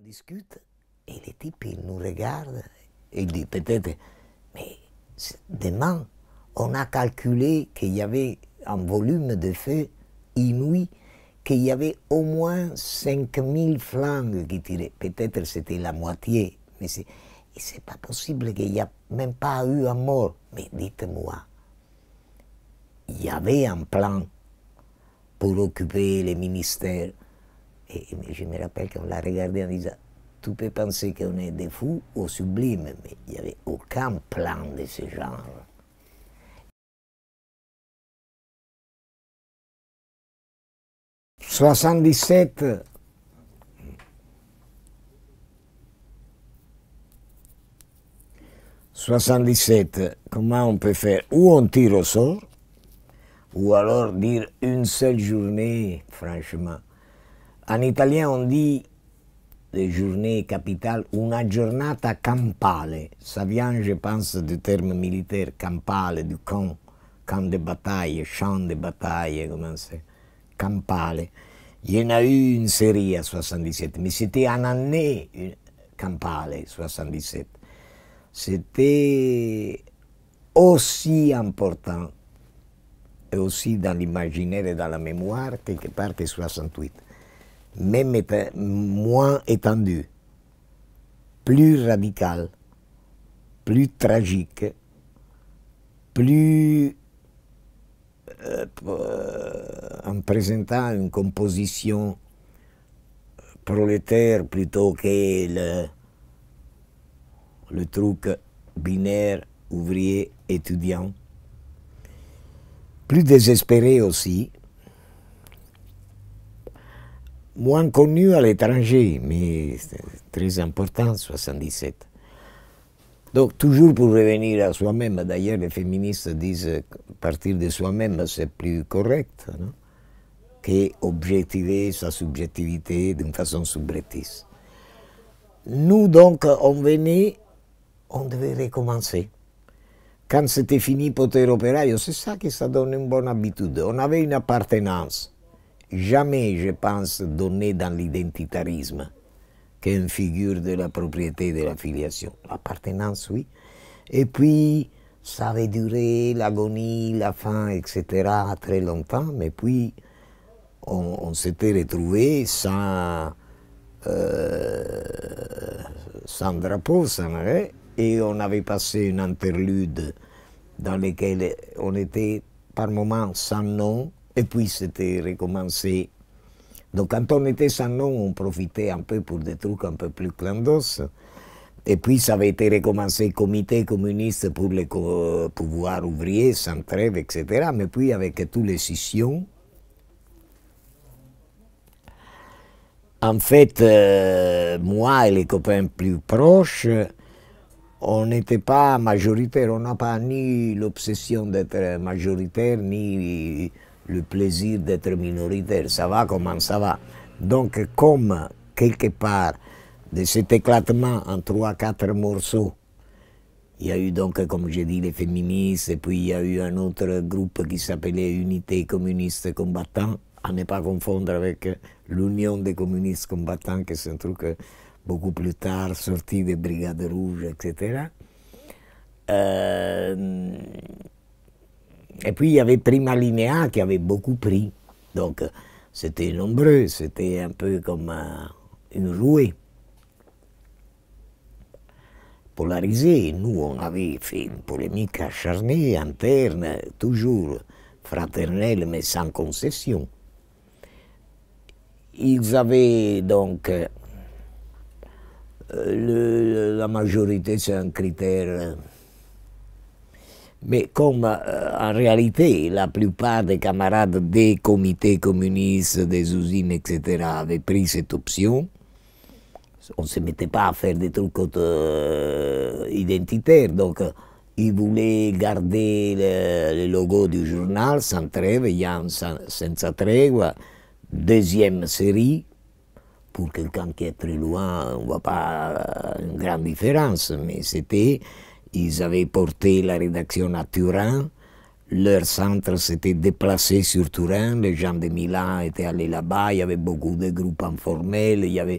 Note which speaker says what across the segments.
Speaker 1: discute et les types ils nous regardent et ils disent peut-être, mais demain on a calculé qu'il y avait un volume de feu inouï, qu'il y avait au moins 5000 flingues qui tiraient. Peut-être c'était la moitié, mais c'est pas possible qu'il n'y a même pas eu un mort. Mais dites-moi, il y avait un plan pour occuper les ministères. Et je me rappelle qu'on l'a regardé en disant, tu peux penser qu'on est des fous ou sublimes, mais il n'y avait aucun plan de ce genre. « 77, comment on peut faire? Ou on tire au sort, ou alors dire une seule journée, franchement. En italien, on dit les journées capitales, una giornata campale. Ça vient, je pense, du terme militaire, campale, du camp de bataille, champ de bataille, comment c'est, campale. Il y en a eu une série à 77, mais c'était en année campale, 77. C'était aussi important, et aussi dans l'imaginaire et dans la mémoire, quelque part que 68. Même moins étendu, plus radical, plus tragique, plus en présentant une composition prolétaire plutôt que le truc binaire, ouvrier, étudiant, plus désespéré aussi, moins connu à l'étranger, mais c'est très important, 77. Donc, toujours pour revenir à soi-même, d'ailleurs, les féministes disent partir de soi-même, c'est plus correct, non? Qu'objectiver sa subjectivité d'une façon subrettiste. Nous, donc, on venait, on devait recommencer. Quand c'était fini Potere Operaio, c'est ça que ça donne une bonne habitude. On avait une appartenance. Jamais, je pense, donné dans l'identitarisme, qu'une figure de la propriété et de la filiation. L'appartenance, oui. Et puis, ça avait duré l'agonie, la faim, etc., très longtemps, mais puis, on s'était retrouvés sans drapeau, sans arrêt, et on avait passé une interlude dans laquelle on était par moments sans nom, et puis c'était recommencé. Donc quand on était sans nom, on profitait un peu pour des trucs un peu plus clandos. Et puis ça avait été recommencé comité communiste pour les pouvoirs ouvriers, sans trêve, etc. Mais puis avec tous les scissions, en fait, moi et les copains plus proches, on n'était pas majoritaire, on n'a pas ni l'obsession d'être majoritaire, ni le plaisir d'être minoritaire. Ça va comme ça va. Donc, comme quelque part de cet éclatement en 3-4 morceaux, il y a eu donc, comme j'ai dit, les féministes, et puis il y a eu un autre groupe qui s'appelait Unité communiste combattant, à ne pas confondre avec l'Union des communistes combattants, qui c'est un truc beaucoup plus tard, sorti des Brigades Rouges, etc. Et puis il y avait Prima Linea qui avait beaucoup pris, donc c'était nombreux, c'était un peu comme une rouée polarisée. Nous, on avait fait une polémique acharnée, interne, toujours fraternelle, mais sans concession. Ils avaient donc la majorité, c'est un critère. Mais comme en réalité, la plupart des camarades des comités communistes, des usines, etc., avaient pris cette option, on ne se mettait pas à faire des trucs identitaires. Donc, ils voulaient garder le logo du journal sans trêve, Jan senza tregua, deuxième série. Pour quelqu'un qui est très loin, on ne voit pas une grande différence, mais c'était, ils avaient porté la rédaction à Turin, leur centre s'était déplacé sur Turin, les gens de Milan étaient allés là-bas, il y avait beaucoup de groupes informels, il y avait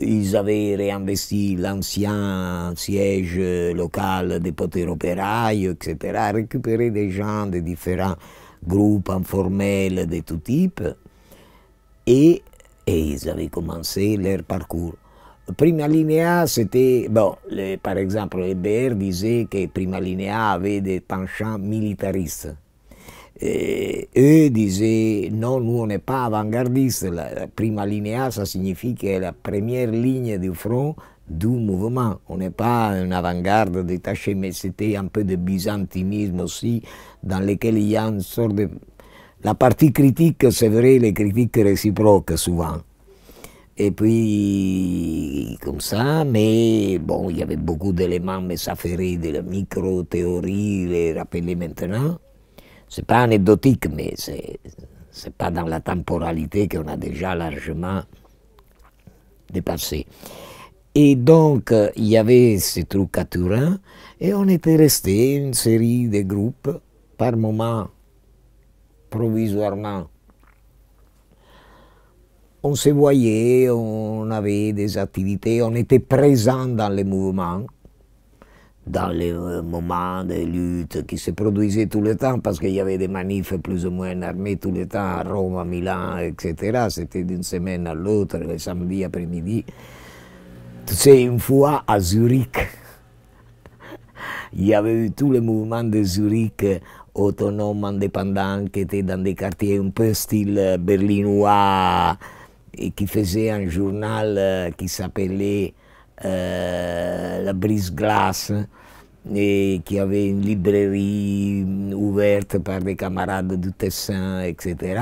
Speaker 1: Ils avaient réinvesti l'ancien siège local des potes opérailles, etc., récupéré des gens de différents groupes informels de tout type, et ils avaient commencé leur parcours. Prima Linea, c'était, bon, par exemple, les BR disait que Prima Linea avait des penchants militaristes. Et eux disaient non, nous on n'est pas avant-gardistes. La Prima Linea, ça signifie que la première ligne du front du mouvement. On n'est pas une avant-garde détachée, mais c'était un peu de byzantinisme aussi, dans lequel il y a une sorte de. La partie critique, c'est vrai, les critiques réciproques souvent. Et puis, comme ça, mais bon, il y avait beaucoup d'éléments, mais ça ferait de la micro-théorie, les rappeler maintenant. C'est pas anecdotique, mais c'est pas dans la temporalité qu'on a déjà largement dépassé. Et donc, il y avait ces trucs à Turin, et on était resté une série de groupes, par moment, provisoirement. On se voyait, on avait des activités, on était présent dans les mouvements, dans les moments de lutte qui se produisaient tout le temps, parce qu'il y avait des manifs plus ou moins armés tout le temps à Rome, à Milan, etc. C'était d'une semaine à l'autre, le samedi après-midi. Tu sais, une fois à Zurich, il y avait eu tous les mouvements de Zurich autonomes, indépendants, qui étaient dans des quartiers un peu style berlinois, et qui faisaient un journal qui s'appelait La Brise-Glace, et qui avait une librairie ouverte par des camarades du Tessin, etc.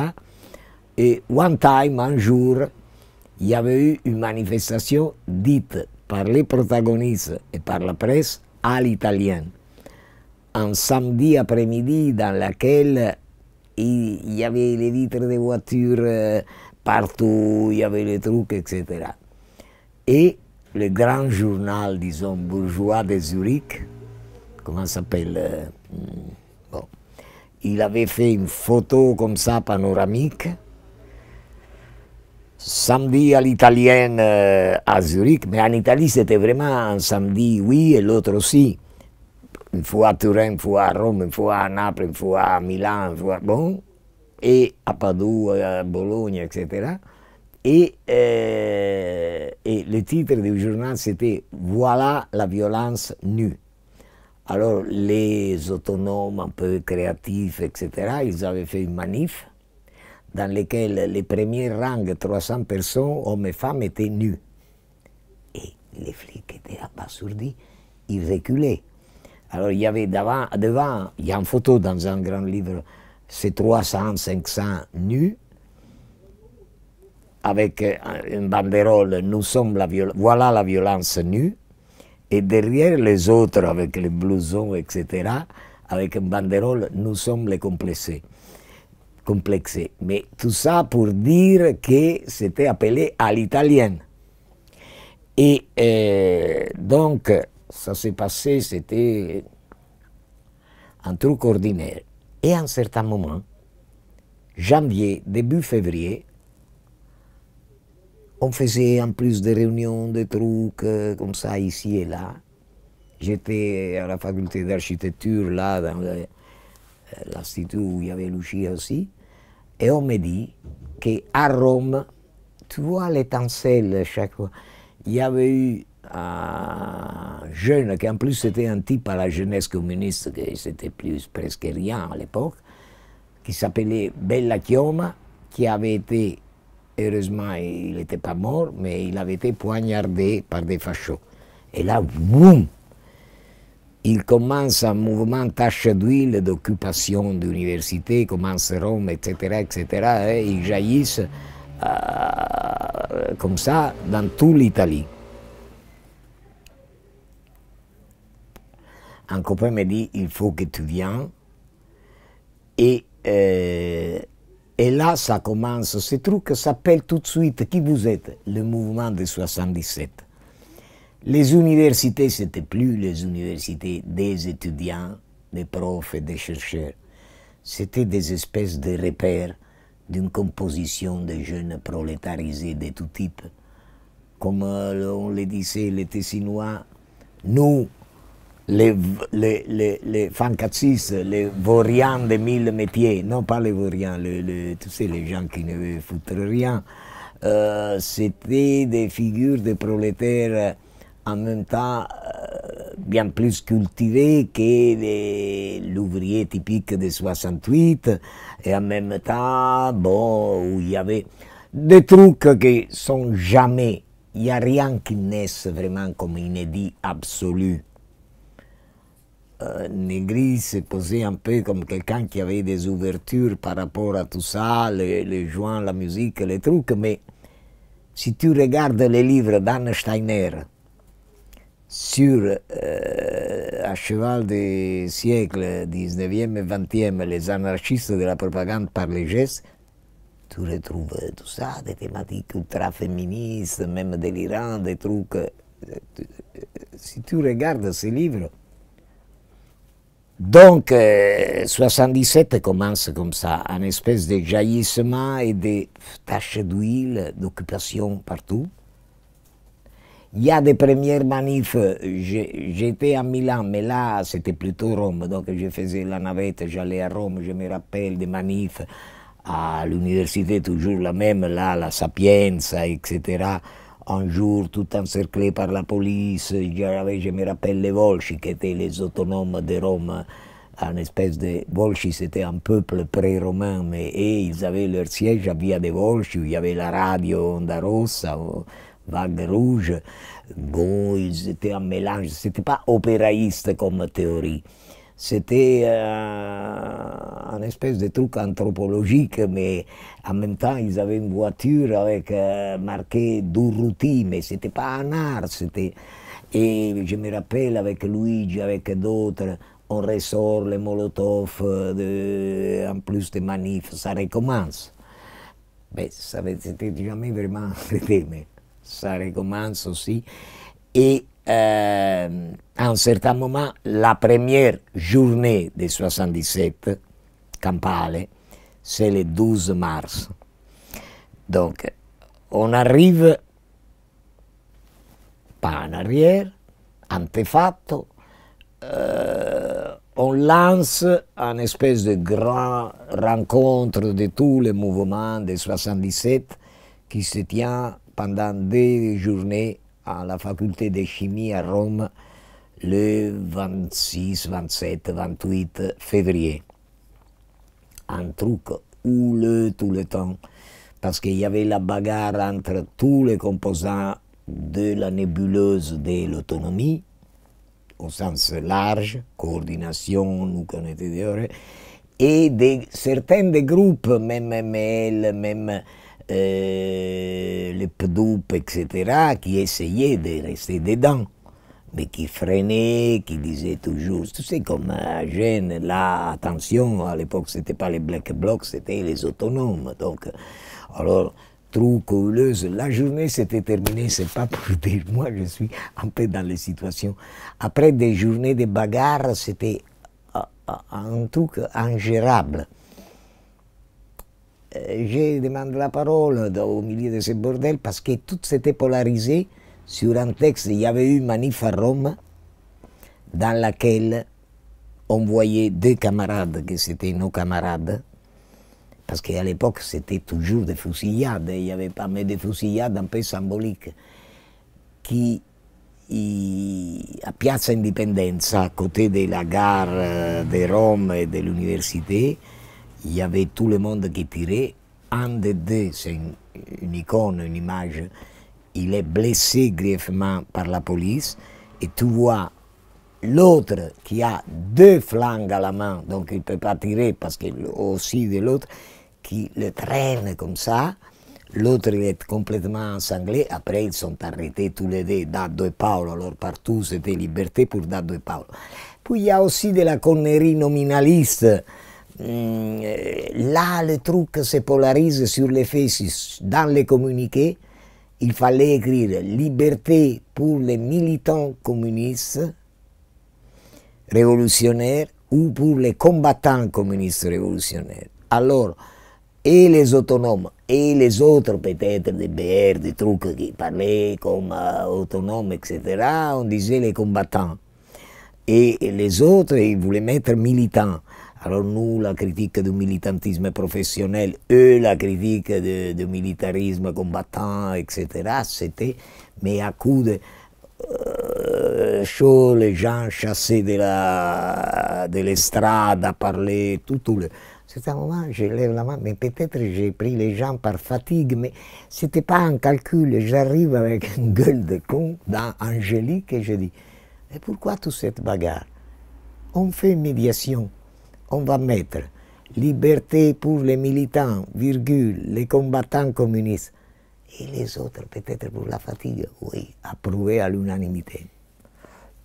Speaker 1: Et un jour, il y avait eu une manifestation dite par les protagonistes et par la presse à l'italienne. Un samedi après-midi dans lequel il y avait les vitres des voitures partout, il y avait les trucs, etc. Et le grand journal, disons, bourgeois de Zurich, comment ça s'appelle bon, il avait fait une photo comme ça, panoramique, samedi à l'italienne à Zurich, mais en Italie c'était vraiment un samedi, oui, et l'autre aussi. Une fois à Turin, une fois à Rome, une fois à Naples, une fois à Milan, une fois, bon, et à Padoue, à Bologne, etc. Et le titre du journal c'était « Voilà la violence nue ». Alors les autonomes un peu créatifs, etc., ils avaient fait une manif dans laquelle les premiers rangs, 300 personnes, hommes et femmes, étaient nus. Et les flics étaient abasourdis, ils reculaient. Alors il y avait devant, il y a une photo dans un grand livre, c'est 300, 500 nus, avec une banderole, nous sommes voilà la violence nue, et derrière les autres, avec les blousons, etc., avec une banderole, nous sommes les complexés. Mais tout ça pour dire que c'était appelé à l'italienne. Et donc, ça s'est passé, c'était un truc ordinaire. Et à un certain moment, janvier, début février, on faisait en plus des réunions, des trucs comme ça, ici et là. J'étais à la faculté d'architecture, là, dans l'institut où il y avait Lucia aussi. Et on me dit qu'à Rome, tu vois l'étincelle chaque fois. Il y avait eu un jeune, qui en plus c'était un type à la jeunesse communiste, que c'était plus presque rien à l'époque, qui s'appelait Bella Chioma, qui avait été, heureusement il n'était pas mort, mais il avait été poignardé par des fachos. Et là, boum, il commence un mouvement tache d'huile d'occupation d'universités, commence Rome, etc., etc., et ils jaillissent comme ça dans toute l'Italie. Un copain me dit, il faut que tu viennes, et là, ça commence, ce truc s'appelle tout de suite, qui vous êtes? Le mouvement de 77. Les universités, c'était plus les universités des étudiants, des profs et des chercheurs. C'était des espèces de repères d'une composition de jeunes prolétarisés de tout type, comme on le disait, les Tessinois, nous, les fancacistes, les vauriens de mille métiers, non pas les vauriens, tu sais, les gens qui ne foutent rien, c'était des figures de prolétaires en même temps bien plus cultivés que l'ouvrier typique de 68, et en même temps, bon, où il y avait des trucs qui sont jamais, il n'y a rien qui naisse vraiment comme inédit absolu. Negri s'est posé un peu comme quelqu'un qui avait des ouvertures par rapport à tout ça, les joints, la musique, les trucs, mais si tu regardes les livres d'Anne Steiner sur, à cheval des siècles 19e et 20e, les anarchistes de la propagande par les gestes, tu retrouves tout ça, des thématiques ultra-féministes, même délirantes, des trucs. Si tu regardes ces livres, donc, 77 commence comme ça, une espèce de jaillissement et de taches d'huile, d'occupation partout. Il y a des premières manifs, j'étais à Milan, mais là c'était plutôt Rome, donc je faisais la navette, j'allais à Rome, je me rappelle des manifs à l'université, toujours la même, là, la Sapienza, etc. Un jour, tout encerclé par la police, je me rappelle les Volsci, qui étaient les autonomes de Rome, une espèce de... Volsci, c'était un peuple pré-romain, mais ils avaient leur siège à Via de Volsci, où il y avait la radio Onda Rossa, Vague Rouge. Bon, ils étaient un mélange, c'était pas opéraïste comme théorie. C'était un espèce de truc anthropologique, mais en même temps, ils avaient une voiture avec marqué Durruti, mais c'était pas un art, c'était... Et je me rappelle avec Luigi, avec d'autres, on ressort les Molotov, en plus des manifs, ça recommence. Mais c'était jamais vraiment arrêté, mais ça recommence aussi. Et à un certain moment, la première journée de 77, campale, c'est le 12 mars. Donc, on arrive pas en arrière, antefatto, on lance une espèce de grande rencontre de tous les mouvements de 77 qui se tient pendant des journées à la faculté de chimie à Rome le 26, 27, 28 février. Un truc houleux tout le temps, parce qu'il y avait la bagarre entre tous les composants de la nébuleuse de l'autonomie, au sens large, coordination, nous connaissons, et certains des groupes, même ML, même les PDUP, etc., qui essayaient de rester dedans, mais qui freinaient, qui disaient toujours, tu sais, comme jeune, là, attention, à l'époque, c'était pas les Black Blocs, c'était les autonomes, donc, alors, trop couleuse, la journée s'était terminée, c'est pas pour dire, moi, je suis un peu dans les situations, après des journées de bagarre, c'était un truc ingérable. J'ai demandé la parole au milieu de ce bordel parce que tout s'était polarisé sur un texte. Il y avait eu Manif à Rome dans laquelle on voyait deux camarades, que c'était nos camarades, parce qu'à l'époque c'était toujours des fusillades, il n'y avait pas mais des fusillades un peu symboliques, qui à Piazza Indipendenza, à côté de la gare de Rome et de l'université, il y avait tout le monde qui tirait. Un des deux, c'est une icône, une image, il est blessé grièvement par la police, et tu vois l'autre qui a deux flingues à la main, donc il ne peut pas tirer parce qu'il aussi de l'autre, qui le traîne comme ça. L'autre il est complètement ensanglé. Après ils sont arrêtés tous les deux, Daddo et Paolo, alors partout c'était liberté pour Daddo et Paolo. Puis il y a aussi de la connerie nominaliste. Là, le truc se polarise sur les faits. Dans les communiqués, il fallait écrire liberté pour les militants communistes révolutionnaires ou pour les combattants communistes révolutionnaires. Alors, et les autonomes, et les autres peut-être des BR, des trucs qui parlaient comme autonomes, etc., on disait les combattants. Et les autres, ils voulaient mettre militants. Alors nous, la critique du militantisme professionnel, eux, la critique du militarisme combattant, etc., c'était, mais à coup de chaud, les gens chassés de l'estrade à parler, tout le... C'est un moment, je lève la main, mais peut-être j'ai pris les gens par fatigue, mais c'était pas un calcul. J'arrive avec une gueule de con dans Angélique et je dis, mais pourquoi toute cette bagarre? On fait une médiation, on va mettre liberté pour les militants, virgule, les combattants communistes, et les autres, peut-être pour la fatigue, oui, approuvé à l'unanimité.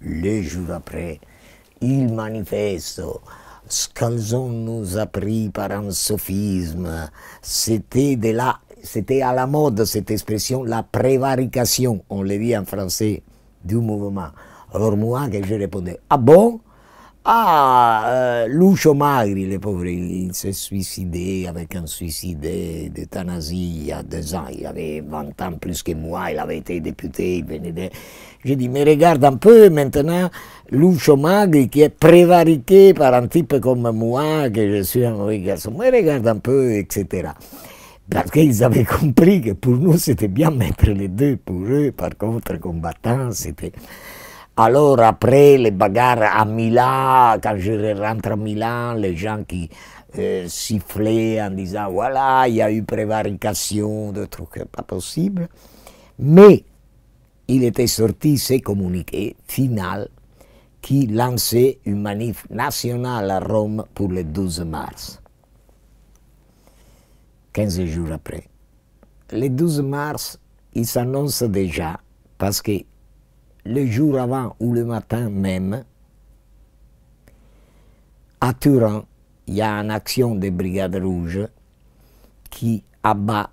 Speaker 1: Les jours après, ils manifestent ce qu'ils ont nous appris par un sophisme. C'était à la mode cette expression, la prévarication, on le dit en français, du mouvement. Alors moi, que je répondais, ah bon? Ah, Lucio Magri, le pauvre, il s'est suicidé avec un suicide d'euthanasie il y a 2 ans. Il avait 20 ans plus que moi, il avait été député, il venait de... J'ai dit, mais regarde un peu maintenant, Lucio Magri qui est prévariqué par un type comme moi, que je suis un mauvais garçon, mais regarde un peu, etc. Parce qu'ils avaient compris que pour nous, c'était bien mettre les deux. Pour eux, par contre, combattants, c'était... Alors après les bagarres à Milan, quand je rentre à Milan, les gens qui sifflaient en disant voilà, il y a eu prévarication, de trucs pas possible. Mais il était sorti ces communiqués final qui lançait une manif nationale à Rome pour le 12 mars. 15 jours après. Le 12 mars, il s'annonce déjà parce que le jour avant ou le matin même, à Turin, il y a une action des Brigades Rouges qui abat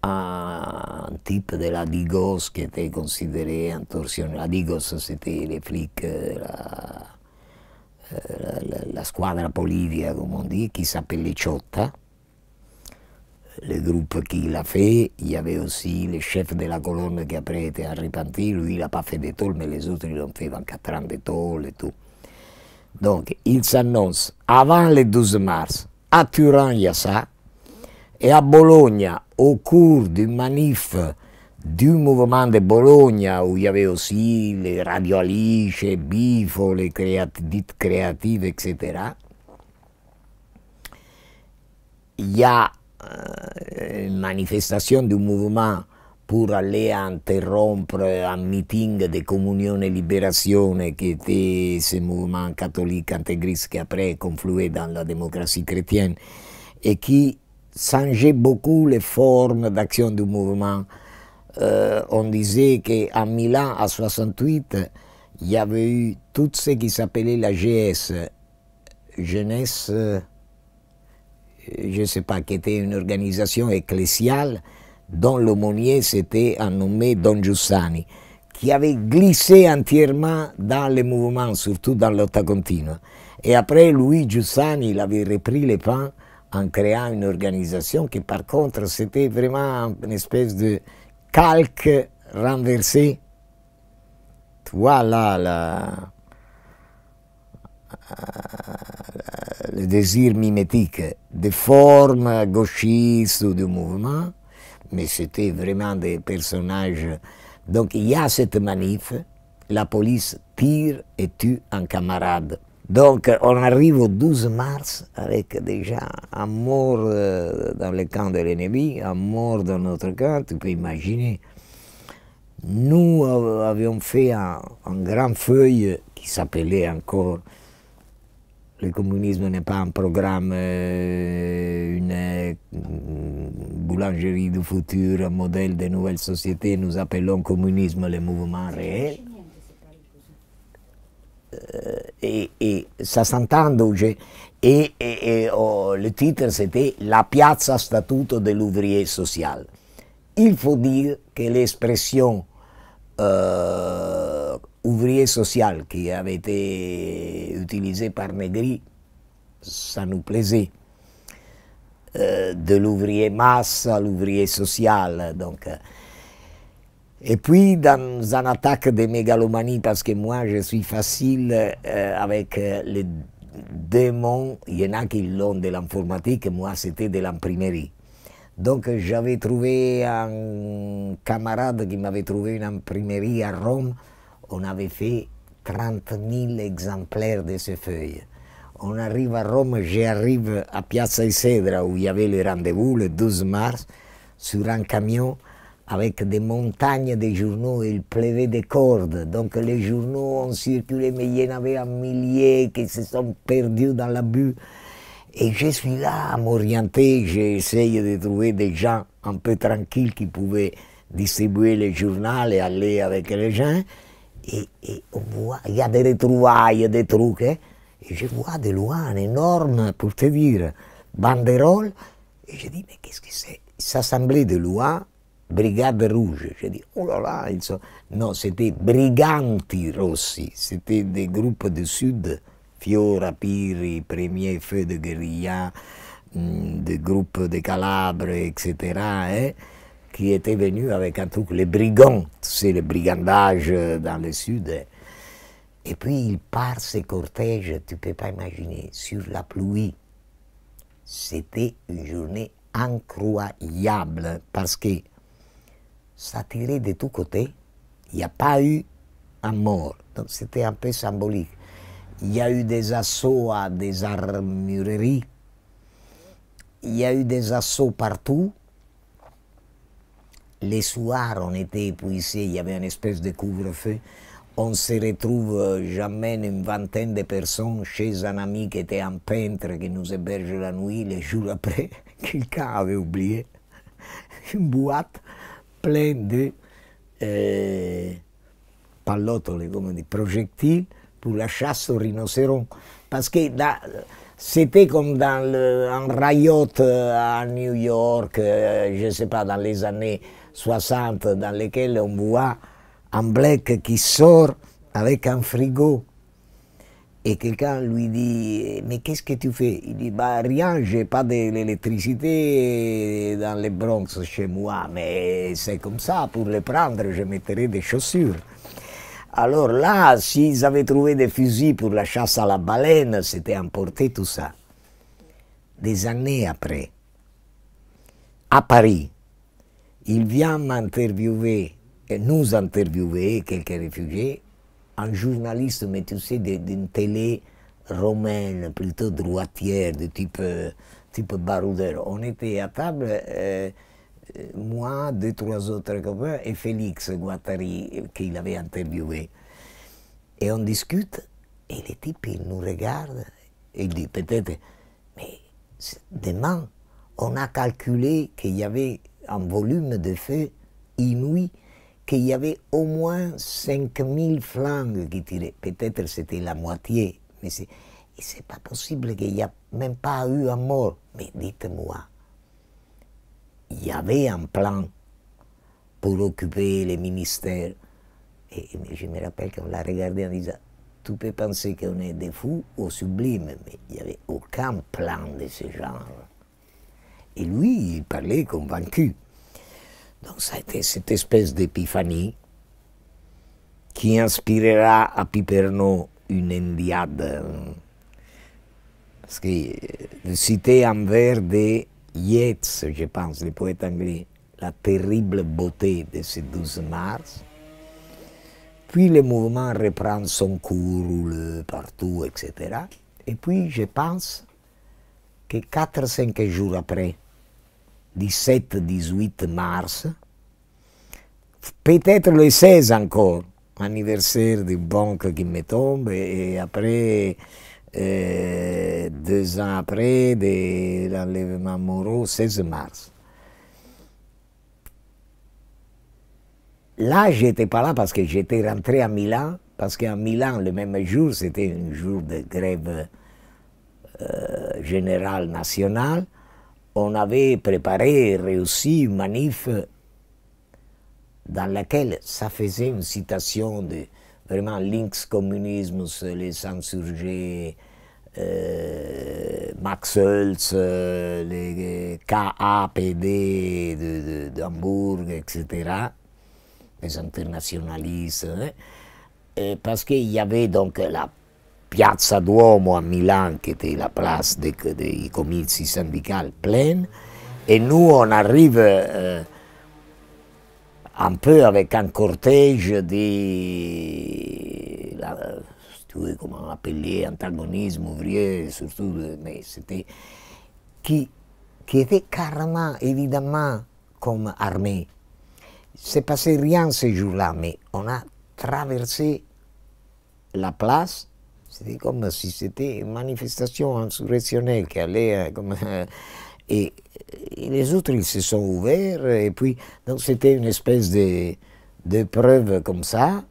Speaker 1: un type de la Digos qui était considéré un tortionnaire. La Digos, c'était les flics, la squadra politica, comme on dit, qui s'appelait Ciotta. Le groupe qui l'a fait, il y avait aussi le chef de la colonne qui après était repenti, lui il n'a pas fait de tôle, mais les autres ils l'ont fait 24 ans de tôle et tout. Donc il s'annonce avant le 12 mars, à Turin il y a ça, et à Bologne, au cours d'une manif du mouvement de Bologne, où il y avait aussi les Radio Alice, Bifo, les dites créatives, etc., il y a une manifestation du mouvement pour aller interrompre un meeting de Communion et Libération qui était ce mouvement catholique intégriste qui après confluait dans la démocratie chrétienne et qui changeait beaucoup les formes d'action du mouvement. On disait qu'à Milan, à 68, il y avait eu tout ce qui s'appelait la GS, jeunesse... je ne sais pas, qui était une organisation ecclésiale dont l'aumônier s'était nommé Don Giussani, qui avait glissé entièrement dans le mouvement, surtout dans lotta continua. Et après, lui, Giussani, il avait repris les pas en créant une organisation qui, par contre, c'était vraiment une espèce de calque renversé. Tu vois là, le désir mimétique des formes gauchistes du mouvement, mais c'était vraiment des personnages. Donc il y a cette manif, la police tire et tue un camarade. Donc on arrive au 12 mars avec déjà un mort dans le camp de l'ennemi, un mort dans notre camp, tu peux imaginer. Nous avions fait un grand feuille qui s'appelait encore le communisme n'est pas un programme, une boulangerie du futur, un modèle de nouvelle société. Nous appelons communisme le mouvement réel. Et ça s'entend. Le titre c'était La piazza statuto de l'ouvrier social. Il faut dire que l'expression ouvrier social qui avait été utilisé par Negri, ça nous plaisait. de l'ouvrier masse à l'ouvrier social. Donc, et puis, dans une attaque de mégalomanie, parce que moi, je suis facile avec les démons, il y en a qui l'ont de l'informatique, moi, c'était de l'imprimerie. Donc, j'avais trouvé un camarade qui m'avait trouvé une imprimerie à Rome. On avait fait 30 000 exemplaires de ces feuilles. On arrive à Rome, j'arrive à Piazza Isedra, où il y avait le rendez-vous, le 12 mars, sur un camion, avec des montagnes de journaux, il pleuvait des cordes, donc les journaux ont circulé, mais il y en avait un millier qui se sont perdus dans la bulle. Et je suis là à m'orienter, j'essaye de trouver des gens un peu tranquilles qui pouvaient distribuer les journaux et aller avec les gens. Et on voit, il y a des retrouvailles, des trucs, hein, et je vois de loin un énorme, pour te dire, banderole, et je dis, mais qu'est-ce que c'est? Ça semblait de loin Brigade Rouge. J'ai dit, oh là là, ils sont... Non, c'était Briganti Rossi, c'était des groupes du Sud, Fiora, Piri, Premier Feu de Guérilla, des groupes de Calabre, etc., hein, qui étaient venus avec un truc, les brigands, c'est le brigandage dans le Sud. Hein. Et puis il part ces cortèges, tu ne peux pas imaginer, sur la pluie. C'était une journée incroyable parce que ça tirait de tous côtés, il n'y a pas eu un mort, donc c'était un peu symbolique. Il y a eu des assauts à des armureries, il y a eu des assauts partout. Les soirs, on était épuisés, il y avait une espèce de couvre-feu. On se retrouve, j'amène une vingtaine de personnes chez un ami qui était un peintre qui nous héberge la nuit. Les jours après, quelqu'un avait oublié une boîte pleine de pallottole, comme on dit, projectiles pour la chasse au rhinocéros. Parce que c'était comme dans un riot à New York, je ne sais pas, dans les années 60, dans lesquels on voit un black qui sort avec un frigo. Et quelqu'un lui dit, mais qu'est-ce que tu fais? Il dit, bah rien, j'ai pas de l'électricité dans les Bronx chez moi, mais c'est comme ça, pour les prendre, je mettrai des chaussures. Alors là, s'ils avaient trouvé des fusils pour la chasse à la baleine, c'était emporté tout ça. Des années après, à Paris, il vient m'interviewer, nous interviewer, quelques réfugiés, un journaliste, mais tu sais, d'une télé romaine, plutôt droitière, de type baroudeur. On était à table, moi, deux, trois autres copains, et Félix Guattari, qu'il avait interviewé. Et on discute, et le type, il nous regarde, et il dit, peut-être, mais demain, on a calculé qu'il y avait un volume de feu inouï, qu'il y avait au moins 5000 flingues qui tiraient. Peut-être c'était la moitié, mais c'est pas possible qu'il n'y a même pas eu un mort. Mais dites-moi, il y avait un plan pour occuper les ministères. Et je me rappelle qu'on l'a regardé en disant, tu peux penser qu'on est des fous ou sublimes, mais il n'y avait aucun plan de ce genre. Et lui, il parlait convaincu. Donc ça a été cette espèce d'épiphanie qui inspirera à Piperno une Hendiade. Parce que de citer un vers de Yeats, je pense, le poète anglais, la terrible beauté de ce 12 mars. Puis le mouvement reprend son cours partout, etc. Et puis je pense que 4-5 jours après, 17-18 mars, peut-être le 16 encore, anniversaire du banque qui me tombe, et après, 2 ans après, de l'enlèvement Moreau, 16 mars. Là, je n'étais pas là parce que j'étais rentré à Milan, parce qu'à Milan, le même jour, c'était un jour de grève générale nationale. On avait préparé et réussi une manif dans laquelle ça faisait une citation de vraiment l'inx-communisme, les insurgés Max Hölz, les KAPD d'Hambourg, etc., les internationalistes, parce qu'il y avait donc la Piazza Duomo à Milan, qui était la place des comizi syndicaux pleine, et nous on arrive un peu avec un cortège de, comment appeler, antagonisme ouvrier, surtout, mais c'était, qui était carrément, évidemment, comme armée. C'est passé rien ce jour-là, mais on a traversé la place. C'était comme si c'était une manifestation insurrectionnelle qui allait comme... et les autres, ils se sont ouverts, et puis, donc c'était une espèce de preuve comme ça.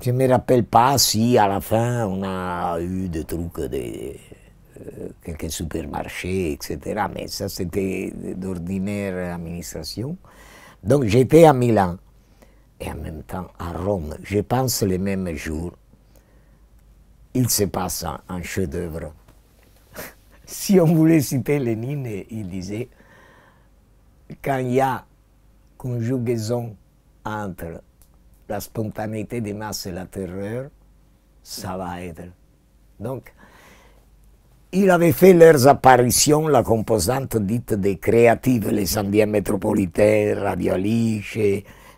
Speaker 1: Je ne me rappelle pas si à la fin on a eu des trucs, quelques supermarchés, etc. Mais ça c'était d'ordinaire administration. Donc j'étais à Milan et en même temps à Rome. Je pense les mêmes jours. Il se passe un chef-d'œuvre. Si on voulait citer Lénine, il disait quand il y a conjugaison entre la spontanéité des masses et la terreur, ça va être. Donc, il avait fait leurs apparitions, la composante dite des créatives, les Indiens métropolitains, Radio Alice,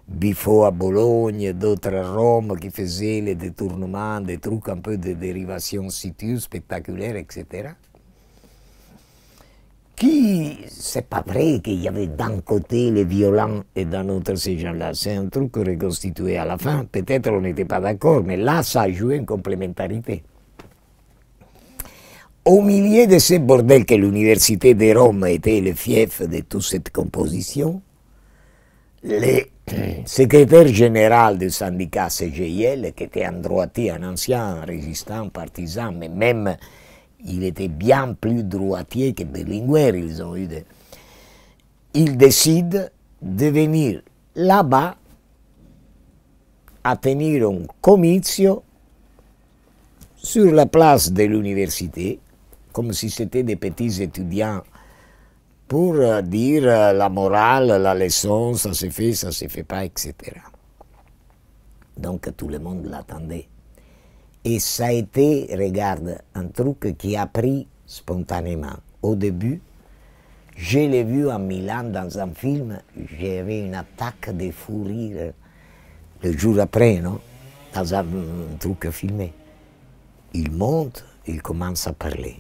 Speaker 1: Bifo à Bologne, d'autres à Rome qui faisaient les détournements, des trucs un peu de dérivation situ, spectaculaires, etc. C'est pas vrai qu'il y avait d'un côté les violents et d'un autre ces gens-là. C'est un truc reconstitué à la fin. Peut-être on n'était pas d'accord, mais là, ça a joué une complémentarité. Au milieu de ce bordel que l'université de Rome était le fief de toute cette composition, le secrétaire général du syndicat CGIL, qui était un droitier, un ancien résistant, partisan, mais même il était bien plus droitier que Berlinguer, il décide de venir là-bas à tenir un comizio sur la place de l'université, comme si c'était des petits étudiants, pour dire la morale, la leçon, ça se fait pas, etc. Donc tout le monde l'attendait. Et ça a été, regarde, un truc qui a pris spontanément. Au début, je l'ai vu à Milan dans un film, j'avais une attaque de fou rire le jour après, non? Dans un truc filmé. Il monte, il commence à parler.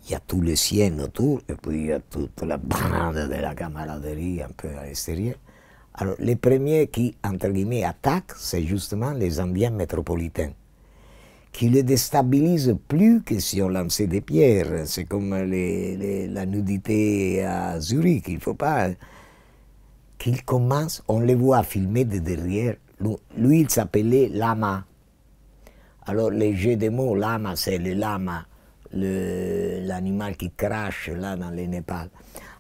Speaker 1: Il y a tous les siens autour, et puis il y a toute la bande de la camaraderie un peu à l'extérieur. Alors, les premiers qui, entre guillemets, attaquent, c'est justement les Indiens métropolitains, qui les déstabilisent plus que si on lançait des pierres. C'est comme la nudité à Zurich, il ne faut pas qu'ils commencent, on les voit filmer de derrière. Lui, il s'appelait Lama. Alors, les jeux de mots, Lama, c'est le lama, l'animal qui crache là dans le Népal.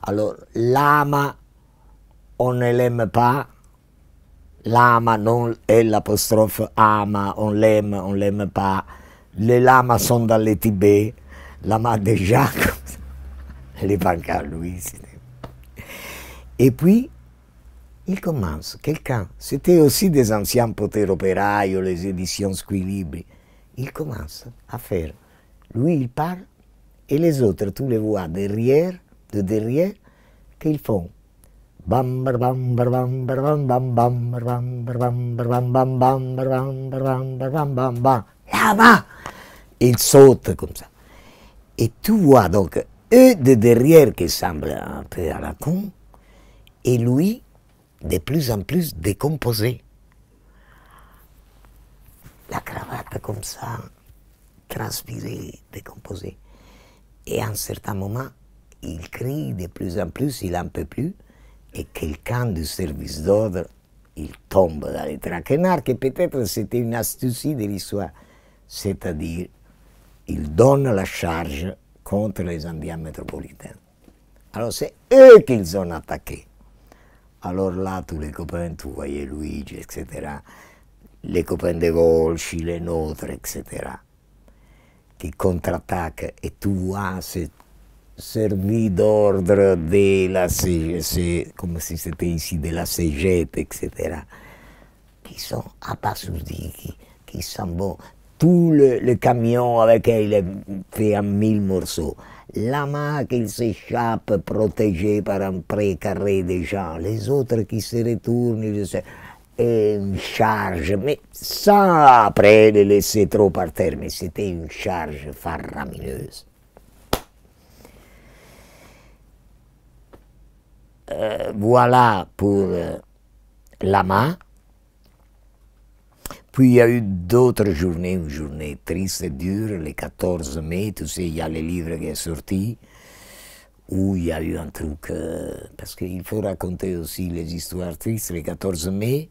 Speaker 1: Alors, Lama, on ne l'aime pas, l'ama non est l'apostrophe ama, on l'aime pas, les lamas sont dans le Tibet, lama déjà, les pancartes, lui. Et puis, il commence, quelqu'un, c'était aussi des anciens Poter Operaio, les éditions Squilibri, il commence à faire, lui il parle, et les autres, tu les vois derrière, de derrière, qu'ils font. Bam bam bam bam bam bam bam bam bam bam bam bam bam bam bam bam. Là-bas, il saute comme ça. Et tu vois donc eux de derrière qui semblent un peu à la con, et lui de plus en plus décomposé. La cravate comme ça, transpirée, décomposée. Et à un certain moment, il crie de plus en plus, il n'en peut plus. Et quelqu'un du service d'ordre, il tombe dans les traquenards, que peut-être c'était une astuce de l'histoire. C'est-à-dire, il donne la charge contre les Indiens métropolitains. Alors c'est eux qu'ils ont attaqué. Alors là, tous les copains, tu voyais Luigi, etc., les copains de Volsci, les nôtres, etc., qui contre-attaque, et tu vois ces servis d'ordre de la CGC, comme si c'était ici de la CGT, etc., qui sont abasourdis, qui sont bons. Tout le camion avec il est fait en 1000 morceaux. La main qui s'échappe protégée par un précaré des gens, les autres qui se retournent, et une charge, mais sans après les laisser trop par terre, mais c'était une charge faramineuse. Voilà pour la main. Puis il y a eu d'autres journées, une journée triste et dure, le 14 mai, tu sais, il y a le livre qui est sorti, où il y a eu un truc, parce qu'il faut raconter aussi les histoires tristes, le 14 mai,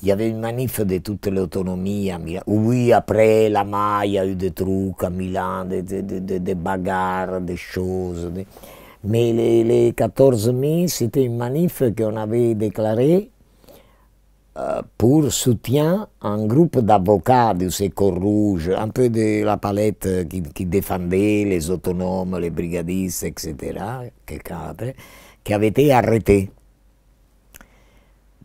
Speaker 1: il y avait une manif de toute l'autonomie à Milan. Oui, après la main, il y a eu des trucs à Milan, des bagarres, des choses. Mais le 14 mai, c'était une manif qu'on avait déclarée pour soutien à un groupe d'avocats du Secours Rouge, un peu de la palette qui défendait les autonomes, les brigadistes, etc., quelqu'un après, qui avait été arrêté.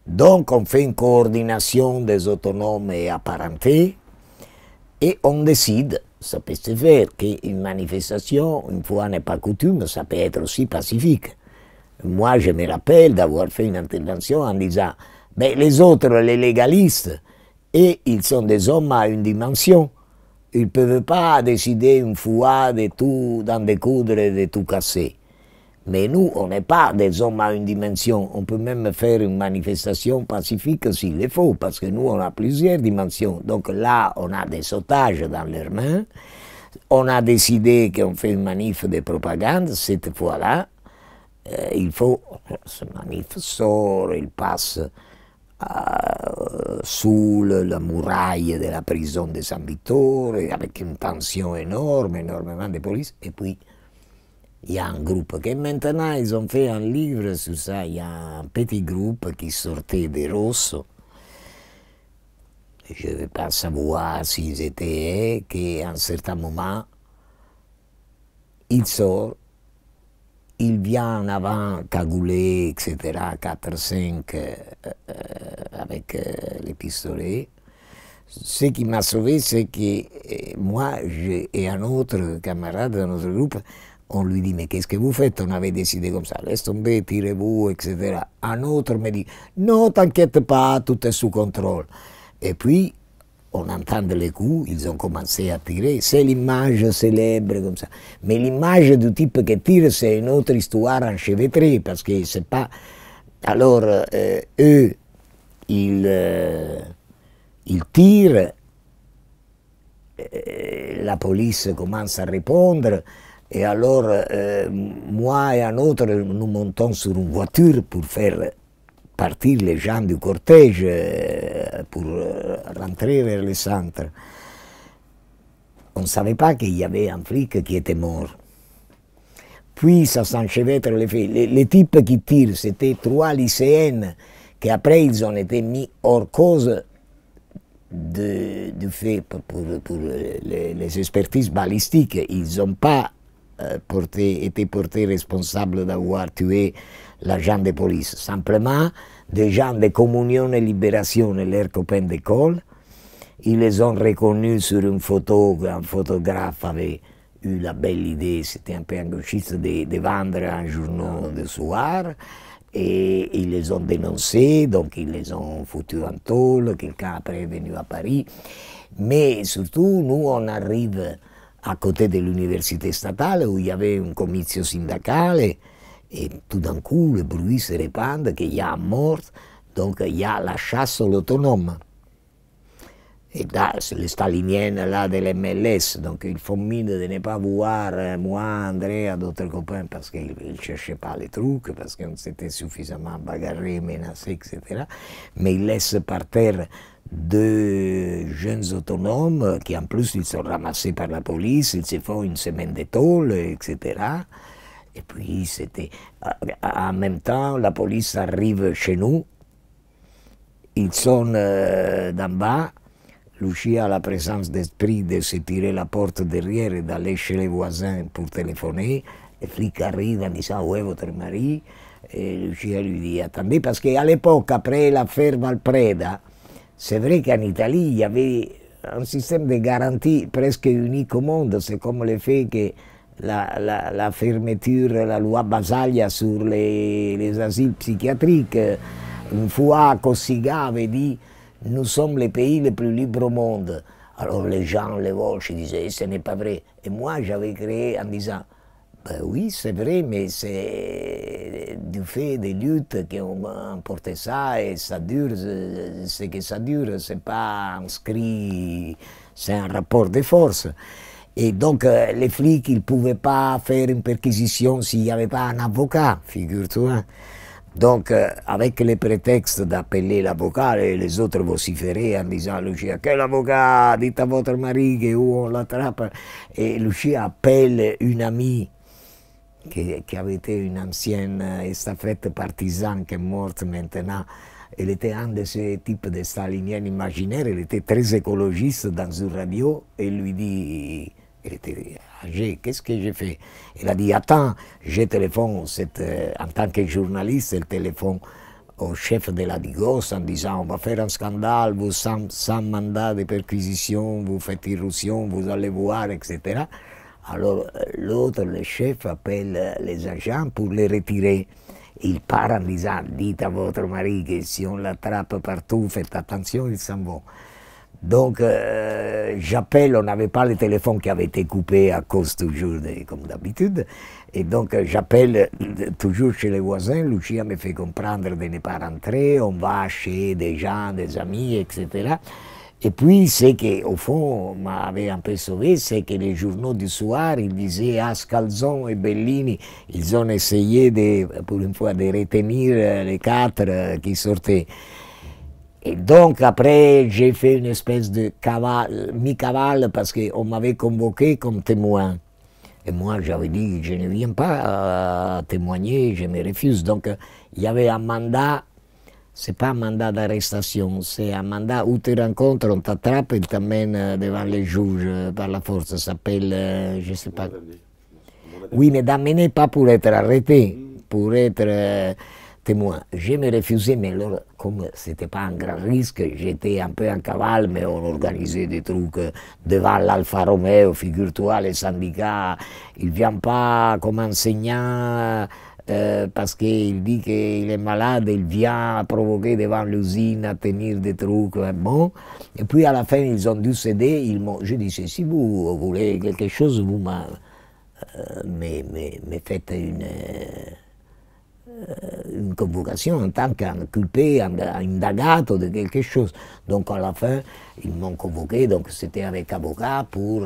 Speaker 1: Donc on fait une coordination des autonomes et apparentés et on décide, ça peut se faire, qu'une manifestation, une fois n'est pas coutume, ça peut être aussi pacifique. Moi je me rappelle d'avoir fait une intervention en disant ben, les autres, les légalistes, et ils sont des hommes à une dimension. Ils ne peuvent pas décider une fois de tout d'en découdre et de tout casser. Mais nous, on n'est pas des hommes à une dimension. On peut même faire une manifestation pacifique s'il le faut, parce que nous, on a plusieurs dimensions. Donc là, on a des otages dans leurs mains. On a décidé qu'on fait une manif de propagande. Cette fois-là, il faut, ce manif sort, il passe sous la muraille de la prison de San Vittore, avec une tension énorme, énormément de police, et puis il y a un groupe que maintenant ils ont fait un livre sur ça, il y a un petit groupe qui sortait de Rosso, je ne veux pas savoir s'ils étaient, qu'à un certain moment, il sort, il vient en avant cagoulé, etc., 4-5 avec les pistolets. Ce qui m'a sauvé, c'est que moi et un autre camarade de notre groupe, on lui dit, mais qu'est-ce que vous faites? On avait décidé comme ça, laisse tomber, tirez-vous, etc. Un autre me dit, non, t'inquiète pas, tout est sous contrôle. Et puis, on entend les coups, ils ont commencé à tirer. C'est l'image célèbre comme ça. Mais l'image du type qui tire, c'est une autre histoire enchevêtrée, parce que c'est pas... Alors, eux, ils tirent, la police commence à répondre, et alors, moi et un autre, nous montons sur une voiture pour faire partir les gens du cortège pour rentrer vers le centre. On ne savait pas qu'il y avait un flic qui était mort. Puis ça s'enchevêtre les faits. Les types qui tirent, c'était 3 lycéennes qui après ils ont été mis hors cause du fait pour les expertises balistiques. Ils n'ont pas été portés responsables d'avoir tué l'agent de police. Simplement, des gens de Communion et Libération, leurs copains d'école, ils les ont reconnus sur une photo, un photographe avait eu la belle idée, c'était un peu un gauchiste, de vendre un journal de soir, et ils les ont dénoncés, donc ils les ont foutus en tôle, quelqu'un après est venu à Paris. Mais surtout, nous, on arrive à côté de l'université statale où il y avait un comizio syndicale, et tout d'un coup, le bruit se répand qu'il y a un mort, donc il y a la chasse à l'autonome. Et là, c'est les staliniennes là de l'MLS, donc ils font mine de ne pas voir moi, André, d'autres copains, parce qu'ils ne cherchaient pas les trucs, parce qu'on s'était suffisamment bagarré, menacé, etc. Mais ils laissent par terre 2 jeunes autonomes qui en plus ils sont ramassés par la police, ils se font une semaine de tôle, etc. Et puis c'était... En même temps, la police arrive chez nous, ils sont d'en bas, Lucia a la présence d'esprit de se tirer la porte derrière et d'aller chez les voisins pour téléphoner. Les flics arrivent en disant où est votre mari? Et Lucia lui dit attendez, parce qu'à l'époque, après l'affaire Valpreda, c'est vrai qu'en Italie, il y avait un système de garantie presque unique au monde. C'est comme le fait que la fermeture, la loi Basaglia sur les asiles psychiatriques, une fois Cossiga avait dit nous sommes les pays les plus libres au monde. Alors les gens, les voces, disaient ce n'est pas vrai. Et moi j'avais créé en disant ben oui c'est vrai, mais c'est du fait des luttes qui ont emporté ça et ça dure, c'est que ça dure, c'est pas inscrit, c'est un rapport de force. Et donc les flics ils ne pouvaient pas faire une perquisition s'il n'y avait pas un avocat, figure-toi. Donc, avec le prétexte d'appeler l'avocat, les autres vociféraient en disant Lucia, quel avocat? Dites à votre mari où on l'attrape. Et Lucia appelle une amie qui avait été une ancienne estafette partisane qui est morte maintenant. Elle était un de ces types de staliniens imaginaires, elle était très écologiste dans une radio, et elle lui dit, elle était âgée, qu'est-ce que j'ai fait? Elle a dit, attends, je téléphone, en tant que journaliste, elle téléphone au chef de la Digos en disant, on va faire un scandale, vous sans mandat de perquisition, vous faites irruption, vous allez voir, etc. Alors l'autre, le chef, appelle les agents pour les retirer. Il part en disant, dites à votre mari que si on l'attrape partout, faites attention, ils s'en vont. Donc j'appelle, on n'avait pas le téléphone qui avait été coupé à cause toujours, comme d'habitude, et donc j'appelle toujours chez les voisins, Lucia me fait comprendre de ne pas rentrer, on va chez des gens, des amis, etc. Et puis, ce qui, au fond, m'avait un peu sauvé, c'est que les journaux du soir, ils disaient, ah, Scalzon et Bellini, ils ont essayé, pour une fois, de retenir les quatre qui sortaient. Et donc, après, j'ai fait une espèce de mi-cavale, parce qu'on m'avait convoqué comme témoin. Et moi, j'avais dit, je ne viens pas témoigner, je me refuse. Donc, il y avait un mandat. C'est pas un mandat d'arrestation, c'est un mandat où tu rencontres, on t'attrape et t'amène devant les juges par la force. Ça s'appelle, je sais pas. Oui, mais d'amener pas pour être arrêté, pour être témoin. Je me refusais, mais alors, comme c'était pas un grand risque, j'étais un peu en cavale, mais on organisait des trucs devant l'Alfa Romeo, figure-toi, les syndicats, ils ne viennent pas comme enseignants. Parce qu'il dit qu'il est malade, il vient provoquer devant l'usine à tenir des trucs, bon. Et puis à la fin, ils ont dû céder. Je dis, si vous voulez quelque chose, vous me faites une convocation en tant qu'inculpé, indagato de quelque chose. Donc à la fin, ils m'ont convoqué, donc c'était avec avocat pour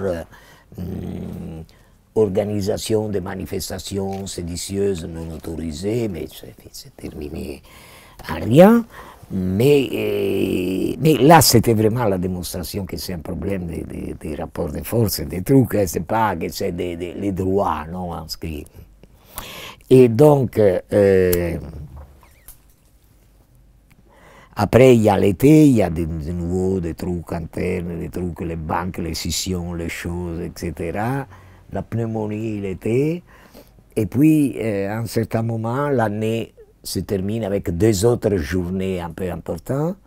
Speaker 1: organisation de manifestations séditieuses non autorisées, mais c'est terminé à rien. Mais là, c'était vraiment la démonstration que c'est un problème des rapports de force, des trucs, c'est pas que c'est les droits non inscrits. Et donc, après, il y a l'été, il y a de nouveau des trucs internes, des trucs, les banques, les scissions, les choses, etc. La pneumonie l'été, et puis à un certain moment, l'année se termine avec deux autres journées un peu importantes.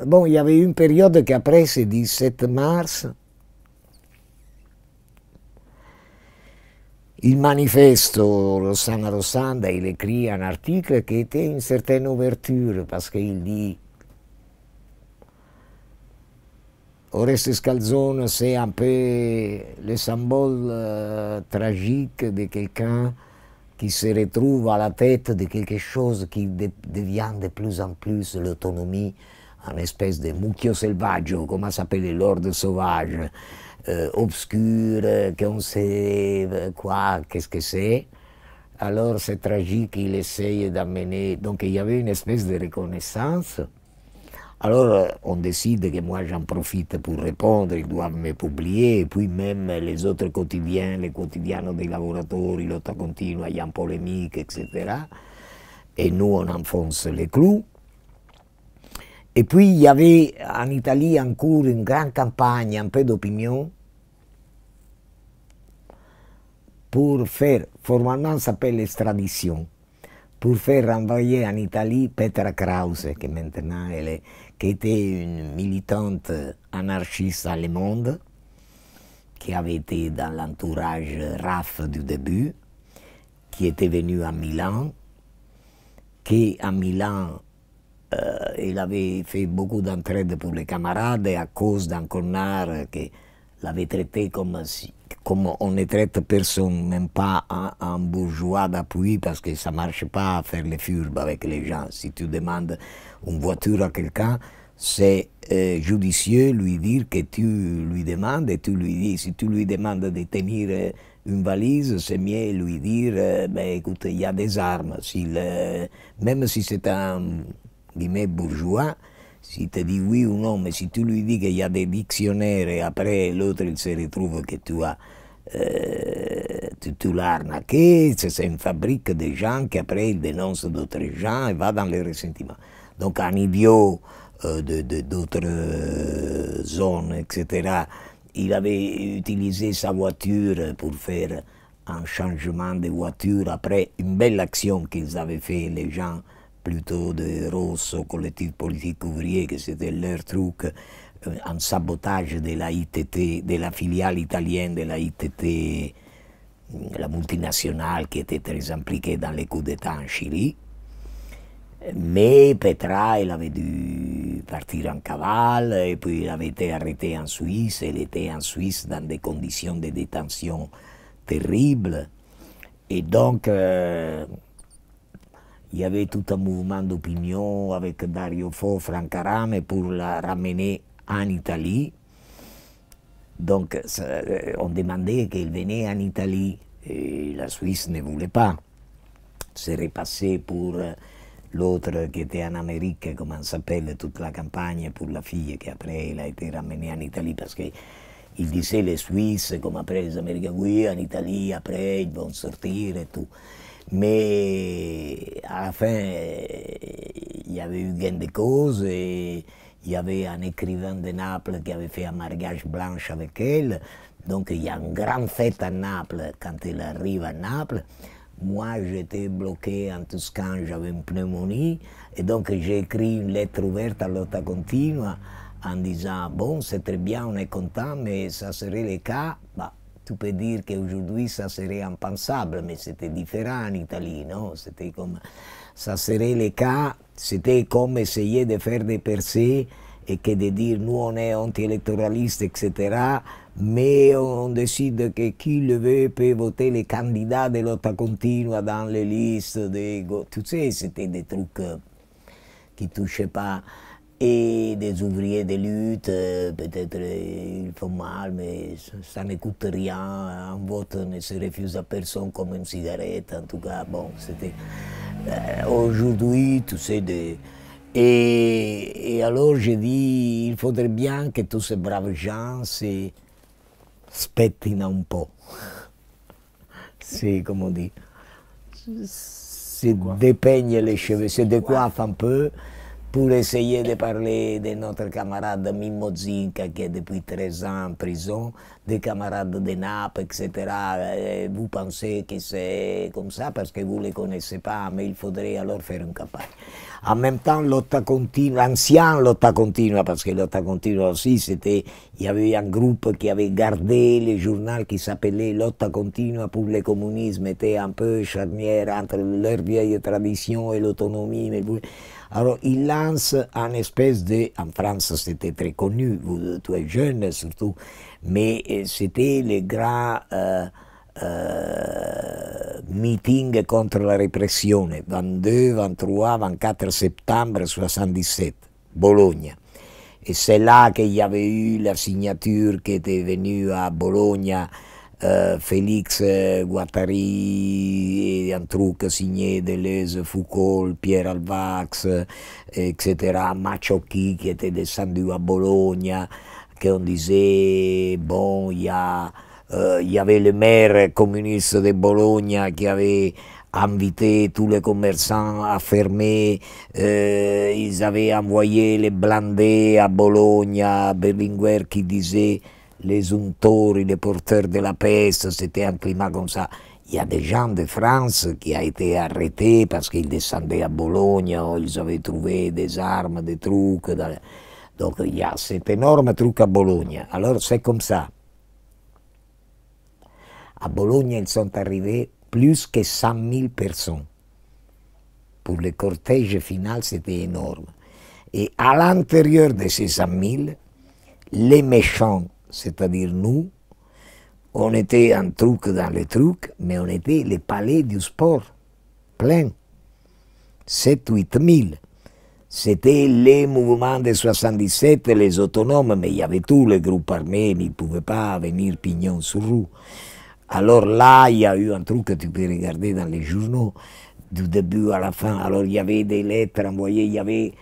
Speaker 1: Bon, il y avait une période qu'après ce 17 mars, il manifesto Rossana Rossanda, il écrit un article qui était une certaine ouverture, parce qu'il dit Oreste Scalzone, c'est un peu le symbole tragique de quelqu'un qui se retrouve à la tête de quelque chose qui devient de plus en plus l'autonomie, une espèce de mucchio selvaggio, comment s'appelle l'ordre sauvage, obscur, qu'on sait quoi, qu'est-ce que c'est. Alors c'est tragique, il essaye d'amener, donc il y avait une espèce de reconnaissance. Alors on décide que moi j'en profite pour répondre, ils doivent me publier, et puis même les autres quotidiens, les quotidiens des lavoratori, Lotta Continua, il y a une polémique, etc. Et nous on enfonce les clous. Et puis il y avait en Italie encore une grande campagne, un peu d'opinion, pour faire, formalement ça s'appelle l'extradition, pour faire renvoyer en Italie Petra Krause, qui maintenant qui était une militante anarchiste allemande, qui avait été dans l'entourage RAF du début, qui était venue à Milan, qui à Milan, il avait fait beaucoup d'entraide pour les camarades à cause d'un connard qui l'avait traité comme on ne traite personne, même pas un bourgeois d'appui, parce que ça ne marche pas à faire les furbes avec les gens. Si tu demandes une voiture à quelqu'un, c'est judicieux lui dire que tu lui demandes et tu lui dis, si tu lui demandes de tenir une valise, c'est mieux lui dire, ben, écoute, il y a des armes. Même si c'est un bourgeois, s'il te dit oui ou non, mais si tu lui dis qu'il y a des dictionnaires et après l'autre il se retrouve que tu l'as arnaqué, c'est une fabrique de gens qui après ils dénoncent d'autres gens et va dans le ressentiment. Donc un idiot d'autres zones, etc., il avait utilisé sa voiture pour faire un changement de voiture après une belle action qu'ils avaient fait les gens plutôt de Rosso, collectif politique ouvrier, que c'était leur truc, un sabotage de la ITT, de la filiale italienne de la ITT, la multinationale qui était très impliquée dans les coups d'État en Chili. Mais Petra, elle avait dû partir en cavale, et puis elle avait été arrêtée en Suisse. Elle était en Suisse dans des conditions de détention terribles. Et donc, il y avait tout un mouvement d'opinion avec Dario Fo, Franca Rame pour la ramener en Italie. Donc, on demandait qu'elle venait en Italie, et la Suisse ne voulait pas. Serait passé pour l'autre qui était en Amérique, comment s'appelle, toute la campagne pour la fille qui après elle a été ramenée en Italie parce qu'il disait les Suisses, comme après les Américains, oui, en Italie, après ils vont sortir et tout. Mais à la fin, il y avait eu gain de cause et il y avait un écrivain de Naples qui avait fait un mariage blanche avec elle. Donc il y a une grande fête à Naples quand elle arrive à Naples. Moi, j'étais bloqué en Toscane, j'avais une pneumonie, et donc j'ai écrit une lettre ouverte à Lotta Continua en disant, bon, c'est très bien, on est content, mais ça serait le cas. Bah, tu peux dire qu'aujourd'hui, ça serait impensable, mais c'était différent en Italie, non? C'était comme, ça serait le cas, c'était comme essayer de faire des percées et que de dire, nous, on est anti-électoraliste, etc., mais on décide que qui le veut peut voter les candidats de Lotta Continua dans les listes. Tu sais, c'était des trucs qui ne touchaient pas. Et des ouvriers de lutte, peut-être ils font mal, mais ça ne coûte rien. Un vote ne se refuse à personne comme une cigarette. En tout cas, bon, c'était. Aujourd'hui, tu sais, et alors j'ai dit, il faudrait bien que tous ces braves gens spettina un po', comme on dit, se dépeignent les cheveux, se décoiffent un peu pour essayer de parler de notre camarade Mimmo Zinca qui est depuis 13 ans en prison, des camarades de Naples, etc. Et vous pensez que c'est comme ça parce que vous ne les connaissez pas, mais il faudrait alors faire une campagne. En même temps, Lotta Continua, ancien Lotta Continua, parce que Lotta Continua aussi, il y avait un groupe qui avait gardé le journal qui s'appelait Lotta Continua pour le communisme, était un peu charnière entre leur vieille tradition et l'autonomie. Alors, il lance une espèce de. En France, c'était très connu, tu es jeune surtout, mais c'était le grand. Meeting contre la répression, 22, 23, 24 septembre 77, Bologna. Et c'est là qu'il y avait eu la signature qui était venue à Bologna, Félix Guattari, et un truc signé Deleuze, Foucault, Pierre Alvax, etc., Maciocchi qui était descendu à Bologna, qu'on disait, bon, il y avait le maire communiste de Bologna qui avait invité tous les commerçants à fermer, ils avaient envoyé les blindés à Bologne, à Berlinguer qui disait les untori, les porteurs de la peste, c'était un climat comme ça. Il y a des gens de France qui ont été arrêtés parce qu'ils descendaient à Bologne, ils avaient trouvé des armes, des trucs. Donc il y a cet énorme truc à Bologne. Alors c'est comme ça. À Bologne, ils sont arrivés plus que 100 000 personnes. Pour le cortège final, c'était énorme. Et à l'intérieur de ces 100 000, les méchants, c'est-à-dire nous, on était un truc dans les trucs, mais on était les palais du sport, plein. 7-8 000. C'était les mouvements de 77, les autonomes, mais il y avait tous les groupes armés, ils ne pouvaient pas venir pignon sur rue. Alors là, il y a eu un truc que tu peux regarder dans les journaux, du début à la fin. Alors il y avait des lettres envoyées, il y avait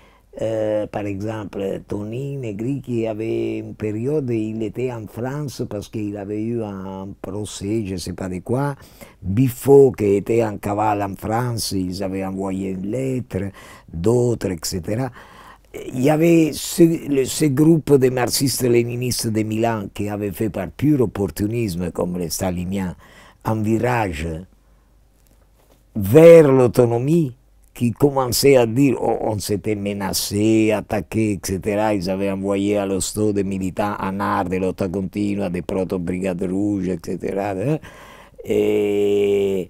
Speaker 1: par exemple Tony Negri qui avait une période, il était en France parce qu'il avait eu un procès, je ne sais pas de quoi. Biffaut qui était en cavale en France, ils avaient envoyé une lettre, d'autres, etc. Il y avait ce groupe de marxistes-léninistes de Milan qui avait fait par pur opportunisme, comme les staliniens, un virage vers l'autonomie, qui commençait à dire on s'était menacé, attaqué, etc. Ils avaient envoyé à l'hosto des militants en art de lotta continua, des proto-brigades rouges, etc. Et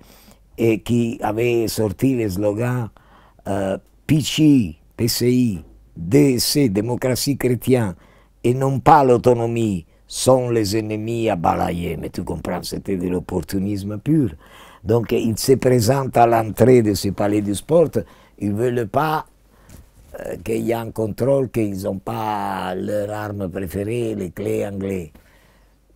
Speaker 1: qui avait sorti le slogan PC, PCI, DC, démocratie chrétienne, et non pas l'autonomie, sont les ennemis à balayer. Mais tu comprends, c'était de l'opportunisme pur. Donc ils se présentent à l'entrée de ce palais du sport, ils ne veulent pas qu'il y ait un contrôle, qu'ils n'ont pas leur arme préférée, les clés anglais.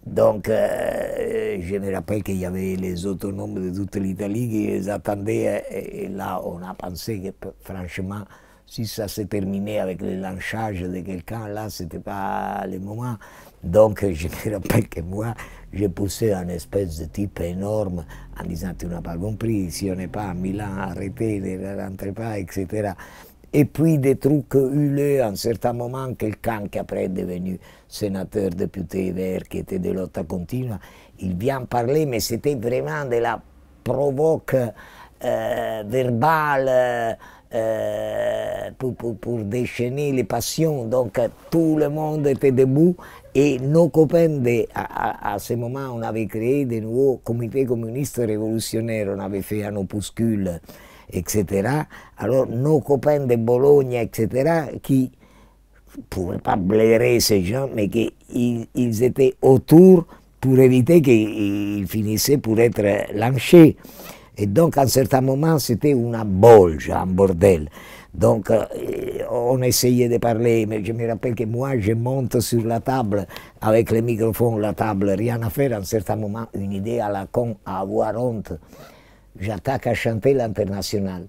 Speaker 1: Donc je me rappelle qu'il y avait les autonomes de toute l'Italie qui les attendaient, et là on a pensé que franchement, si ça s'est terminé avec le lynchage de quelqu'un, là, ce n'était pas le moment. Donc, je me rappelle que moi, j'ai poussé un espèce de type énorme en disant tu n'as pas compris, si on n'est pas à Milan, arrêtez, ne rentrez pas, etc. Et puis des trucs hulés, à un certain moment, quelqu'un qui après est devenu sénateur, député vert, qui était de lotta continua, il vient parler, mais c'était vraiment de la provoque verbale, pour déchaîner les passions. Donc tout le monde était debout et nos copains, à ce moment, on avait créé de nouveaux comités communistes révolutionnaires, on avait fait un opuscule, etc. Alors nos copains de Bologne, etc., qui ne pouvaient pas blairer ces gens, mais qu'ils étaient autour pour éviter qu'ils finissaient pour être lynchés. Et donc, à un certain moment, c'était une bolge, un bordel. Donc, on essayait de parler, mais je me rappelle que moi, je monte sur la table, avec le microphone, la table, rien à faire. À un certain moment, une idée à la con, à avoir honte. J'attaque à chanter l'Internationale.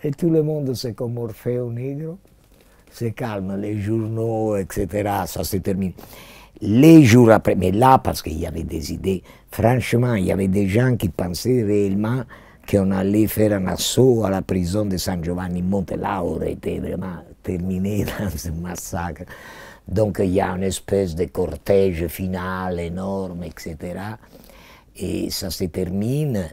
Speaker 1: Et tout le monde, c'est comme Orfeo Negro, se calme, les journaux, etc. Ça se termine. Les jours après, mais là, parce qu'il y avait des idées, franchement, il y avait des gens qui pensaient réellement qu'on allait faire un assaut à la prison de San Giovanni Monte. Là, aurait été vraiment terminé dans ce massacre. Donc, il y a une espèce de cortège final énorme, etc. Et ça se termine.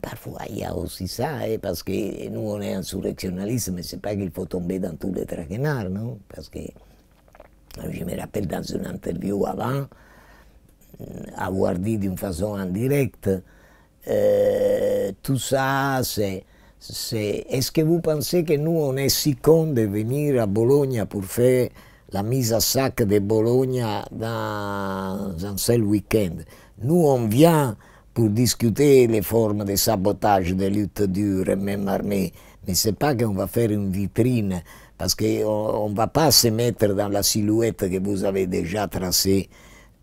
Speaker 1: Parfois, il y a aussi ça, parce que nous, on est insurrectionnalistes, mais c'est pas qu'il faut tomber dans tous les traquenards, non? Parce que je me rappelle dans une interview avant, avoir dit d'une façon indirecte, tout ça, est-ce que vous pensez que nous, on est si cons de venir à Bologne pour faire la mise à sac de Bologne dans un seul week-end? Nous, on vient pour discuter les formes de sabotage, de lutte dure, même armée, mais ce n'est pas qu'on va faire une vitrine, parce qu'on ne va pas se mettre dans la silhouette que vous avez déjà tracée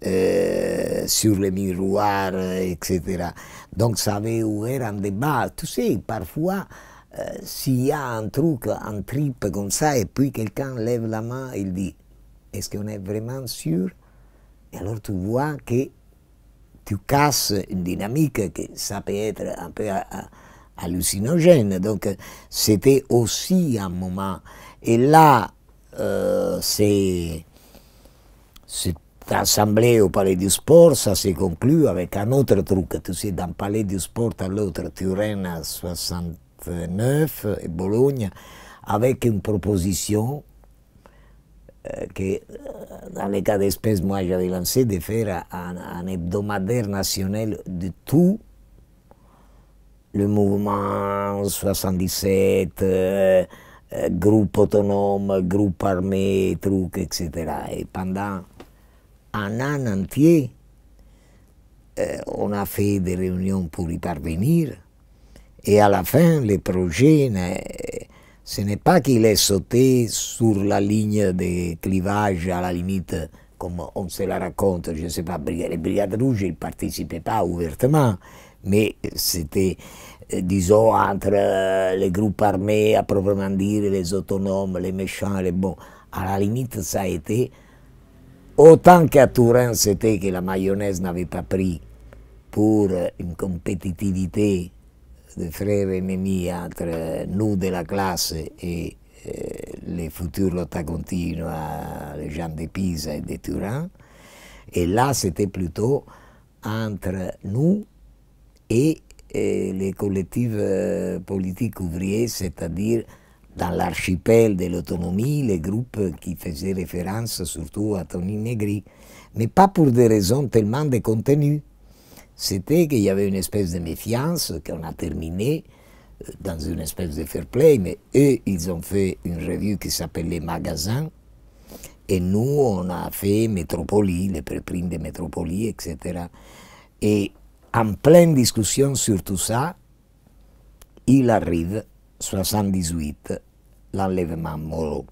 Speaker 1: sur les miroirs, etc. Donc ça avait ouvert un débat. Tu sais, parfois, s'il y a un truc, un trip comme ça, et puis quelqu'un lève la main, il dit, est-ce qu'on est vraiment sûr? Et alors tu vois que tu casses une dynamique que ça peut être un peu hallucinogène. Donc c'était aussi un moment. Et là, cette assemblée au Palais du Sport, ça s'est conclu avec un autre truc. Tu sais, d'un Palais du Sport à l'autre, Turenne à 69 et Bologne, avec une proposition que, dans les cas d'espèce, moi j'avais lancé de faire un hebdomadaire national de tout le mouvement 77, groupe autonome, groupe armé, trucs, etc. Et pendant un an entier, on a fait des réunions pour y parvenir. Et à la fin, le projet, ce n'est pas qu'il est sauté sur la ligne de clivage, à la limite, comme on se la raconte, je ne sais pas, les Brigades Rouges, ils ne participaient pas ouvertement, mais c'était, disons, entre les groupes armés, à proprement dire, les autonomes, les méchants, les bons. À la limite, ça a été, autant qu'à Turin, c'était que la mayonnaise n'avait pas pris pour une compétitivité de frères ennemis entre nous de la classe et les futurs lotta continua, les gens de Pisa et de Turin. Et là, c'était plutôt entre nous et les collectifs politiques ouvriers, c'est-à-dire dans l'archipel de l'autonomie, les groupes qui faisaient référence surtout à Tony Negri, mais pas pour des raisons tellement de contenu. C'était qu'il y avait une espèce de méfiance qu'on a terminée dans une espèce de fair play, mais eux, ils ont fait une revue qui s'appelait Magasins, et nous, on a fait Métropolie, les préprints de Métropolie, etc. Et en pleine discussion sur tout ça, il arrive, 78, l'enlèvement Moreau.